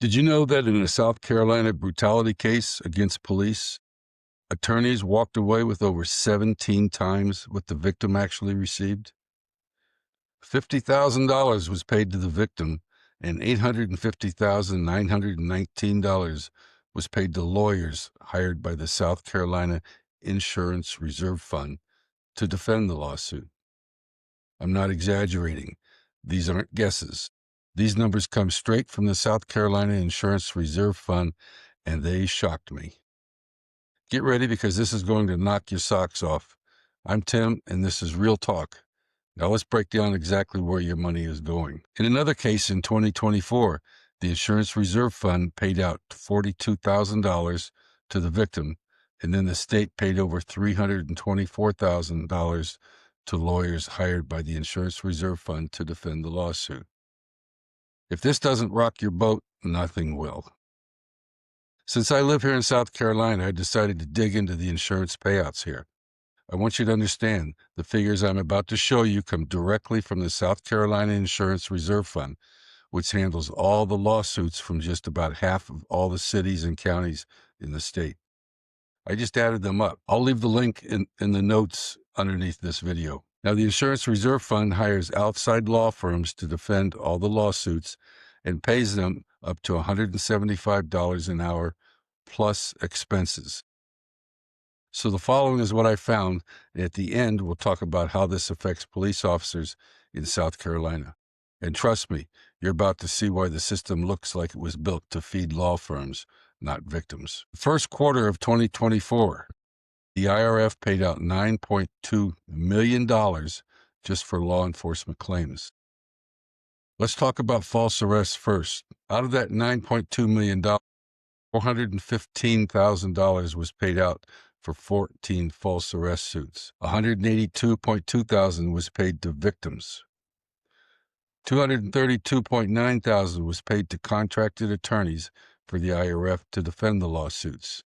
Did you know that in a South Carolina brutality case against police, attorneys walked away with over 17 times what the victim actually received? $50,000 was paid to the victim, and $850,919 was paid to lawyers hired by the South Carolina Insurance Reserve Fund to defend the lawsuit. I'm not exaggerating. These aren't guesses. These numbers come straight from the South Carolina Insurance Reserve Fund, and they shocked me. Get ready, because this is going to knock your socks off. I'm Tim, and this is Real Talk. Now let's break down exactly where your money is going. In another case in 2024, the Insurance Reserve Fund paid out $42,000 to the victim, and then the state paid over $324,000 to lawyers hired by the Insurance Reserve Fund to defend the lawsuit. If this doesn't rock your boat, nothing will. Since I live here in South Carolina, I decided to dig into the insurance payouts here. I want you to understand the figures I'm about to show you come directly from the South Carolina Insurance Reserve Fund, which handles all the lawsuits from just about half of all the cities and counties in the state. I just added them up. I'll leave the link in the notes underneath this video. Now, the Insurance Reserve Fund hires outside law firms to defend all the lawsuits and pays them up to $175 an hour plus expenses. So the following is what I found. At the end, we'll talk about how this affects police officers in South Carolina. And trust me, you're about to see why the system looks like it was built to feed law firms, not victims. First quarter of 2024, the IRF paid out $9.2 million just for law enforcement claims. Let's talk about false arrests first. Out of that $9.2 million, $415,000 was paid out for 14 false arrest suits. $182,200 was paid to victims. $232,900 was paid to contracted attorneys for the IRF to defend the lawsuits.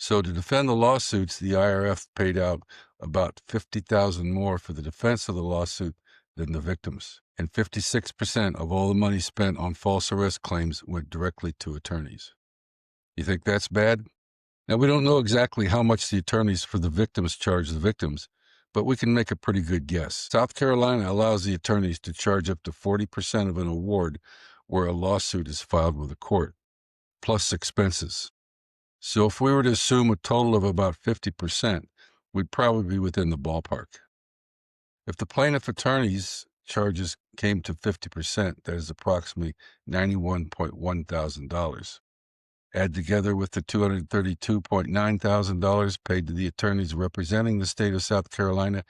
So to defend the lawsuits, the IRF paid out about $50,000 more for the defense of the lawsuit than the victims. And 56% of all the money spent on false arrest claims went directly to attorneys. You think that's bad? Now, we don't know exactly how much the attorneys for the victims charge the victims, but we can make a pretty good guess. South Carolina allows the attorneys to charge up to 40% of an award where a lawsuit is filed with a court, plus expenses. So if we were to assume a total of about 50%, we'd probably be within the ballpark. If the plaintiff attorney's charges came to 50%, that is approximately $91,100. Add together with the $232,900 paid to the attorneys representing the state of South Carolina,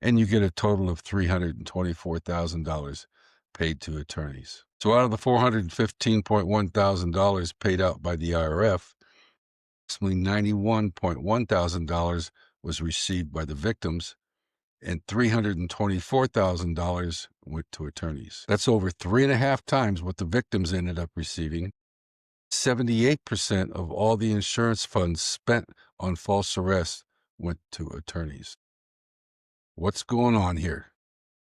and you get a total of $324,000 paid to attorneys. So out of the $415,100 paid out by the IRF, approximately $91,100 was received by the victims, and $324,000 went to attorneys. That's over 3.5 times what the victims ended up receiving. 78% of all the insurance funds spent on false arrests went to attorneys. What's going on here?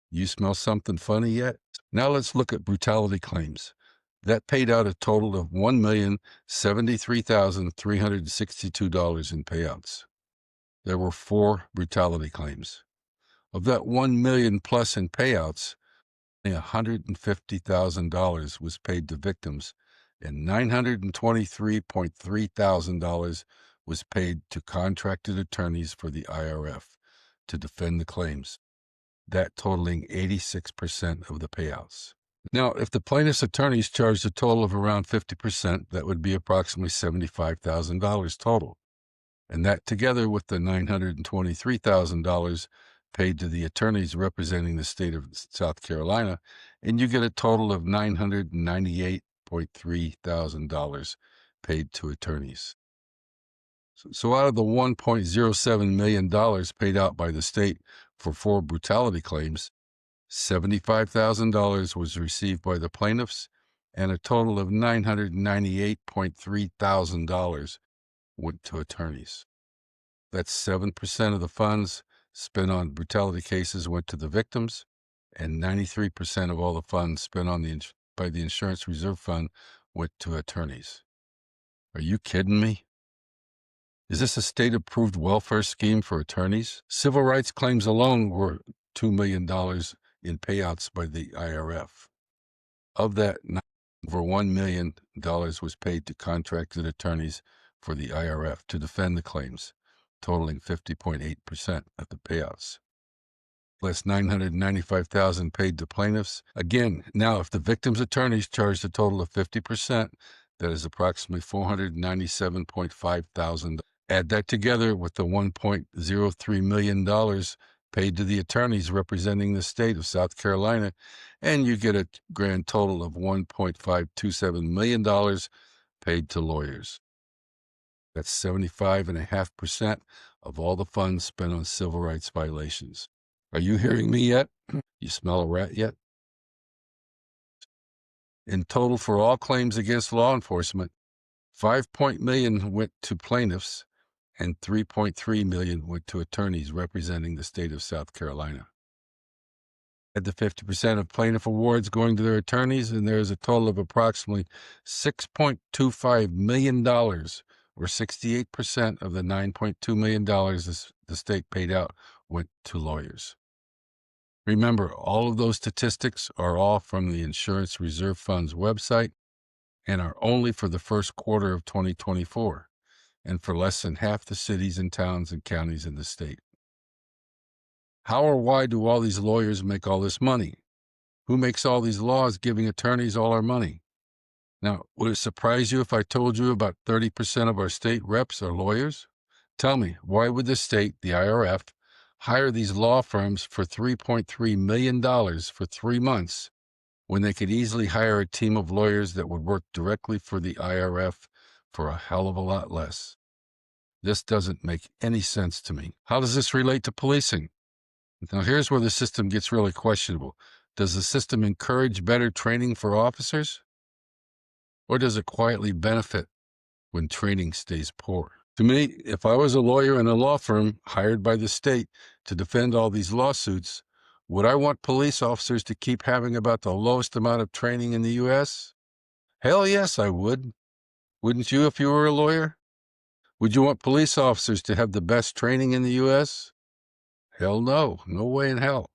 You smell something funny yet? Now let's look at brutality claims. That paid out a total of $1,073,362 in payouts. There were 4 brutality claims. Of that $1 million plus in payouts, $150,000 was paid to victims, and $923,300 was paid to contracted attorneys for the IRF to defend the claims, that totaling 86% of the payouts. Now, if the plaintiff's attorneys charged a total of around 50%, that would be approximately $75,000 total. And that, together with the $923,000 paid to the attorneys representing the state of South Carolina, and you get a total of $998,300 paid to attorneys. So out of the $1.07 million paid out by the state for 4 brutality claims, $75,000 was received by the plaintiffs, and a total of $998,300 went to attorneys. That's 7% of the funds spent on brutality cases went to the victims, and 93% of all the funds spent on by the Insurance Reserve Fund went to attorneys. Are you kidding me? Is this a state-approved welfare scheme for attorneys? Civil rights claims alone were $2 million in payouts by the IRF. Of that, over $1 million was paid to contracted attorneys for the IRF to defend the claims, totaling 50.8% of the payouts. Less $995,000 paid to plaintiffs. Again, now if the victim's attorneys charged a total of 50%, that is approximately $497.5 thousand. Add that together with the $1.03 million paid to the attorneys representing the state of South Carolina, and you get a grand total of $1.527 million paid to lawyers. That's 75.5% of all the funds spent on civil rights violations. Are you hearing me yet? You smell a rat yet? In total, for all claims against law enforcement, $5 million went to plaintiffs and $3.3 million went to attorneys representing the state of South Carolina. At the 50% of plaintiff awards going to their attorneys, and there's a total of approximately $6.25 million, or 68% of the $9.2 million the state paid out went to lawyers. Remember, all of those statistics are all from the Insurance Reserve Fund's website and are only for the first quarter of 2024 and for less than half the cities and towns and counties in the state. How or why do all these lawyers make all this money? Who makes all these laws giving attorneys all our money? Now, would it surprise you if I told you about 30% of our state reps are lawyers? Tell me, why would the state, the IRF, hire these law firms for $3.3 million for 3 months when they could easily hire a team of lawyers that would work directly for the IRF for a hell of a lot less? This doesn't make any sense to me. How does this relate to policing? Now, here's where the system gets really questionable. Does the system encourage better training for officers? Or does it quietly benefit when training stays poor? To me, if I was a lawyer in a law firm hired by the state to defend all these lawsuits, would I want police officers to keep having about the lowest amount of training in the U.S.? Hell yes, I would. Wouldn't you if you were a lawyer? Would you want police officers to have the best training in the U.S.? Hell no, no way in hell.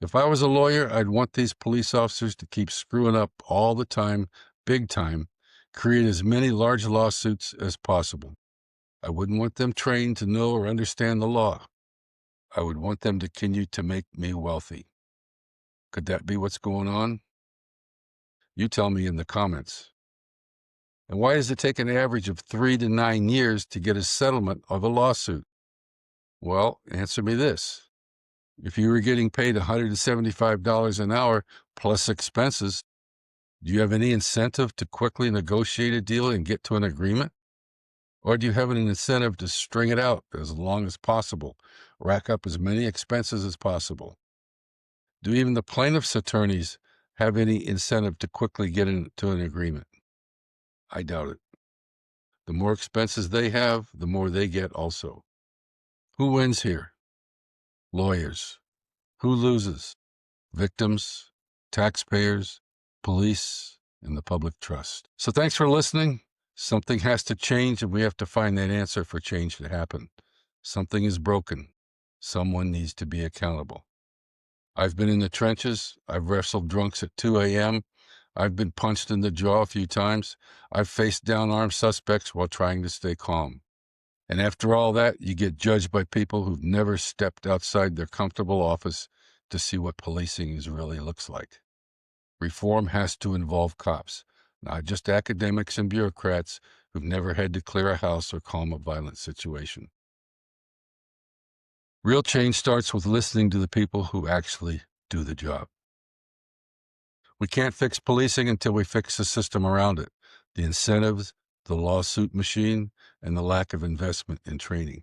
If I was a lawyer, I'd want these police officers to keep screwing up all the time, big time, create as many large lawsuits as possible. I wouldn't want them trained to know or understand the law. I would want them to continue to make me wealthy. Could that be what's going on? You tell me in the comments. And why does it take an average of 3 to 9 years to get a settlement of a lawsuit? Well, answer me this. If you were getting paid $175 an hour plus expenses, do you have any incentive to quickly negotiate a deal and get to an agreement? Or do you have an incentive to string it out as long as possible, rack up as many expenses as possible? Do even the plaintiff's attorneys have any incentive to quickly get into an agreement? I doubt it. The more expenses they have, the more they get also. Who wins here? Lawyers. Who loses? Victims, taxpayers, police, and the public trust. So thanks for listening. Something has to change, and we have to find that answer for change to happen. Something is broken. Someone needs to be accountable. I've been in the trenches. I've wrestled drunks at 2 a.m. I've been punched in the jaw a few times. I've faced down armed suspects while trying to stay calm. And after all that, you get judged by people who've never stepped outside their comfortable office to see what policing really looks like. Reform has to involve cops, not just academics and bureaucrats who've never had to clear a house or calm a violent situation. Real change starts with listening to the people who actually do the job. We can't fix policing until we fix the system around it, the incentives, the lawsuit machine, and the lack of investment in training.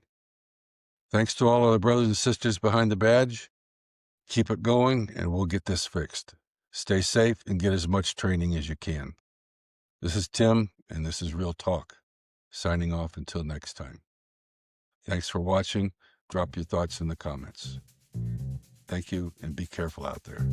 Thanks to all of the brothers and sisters behind the badge. Keep it going, and we'll get this fixed. Stay safe and get as much training as you can. This is Tim, and this is Real Talk. Signing off until next time. Thanks for watching. Drop your thoughts in the comments. Thank you, and be careful out there.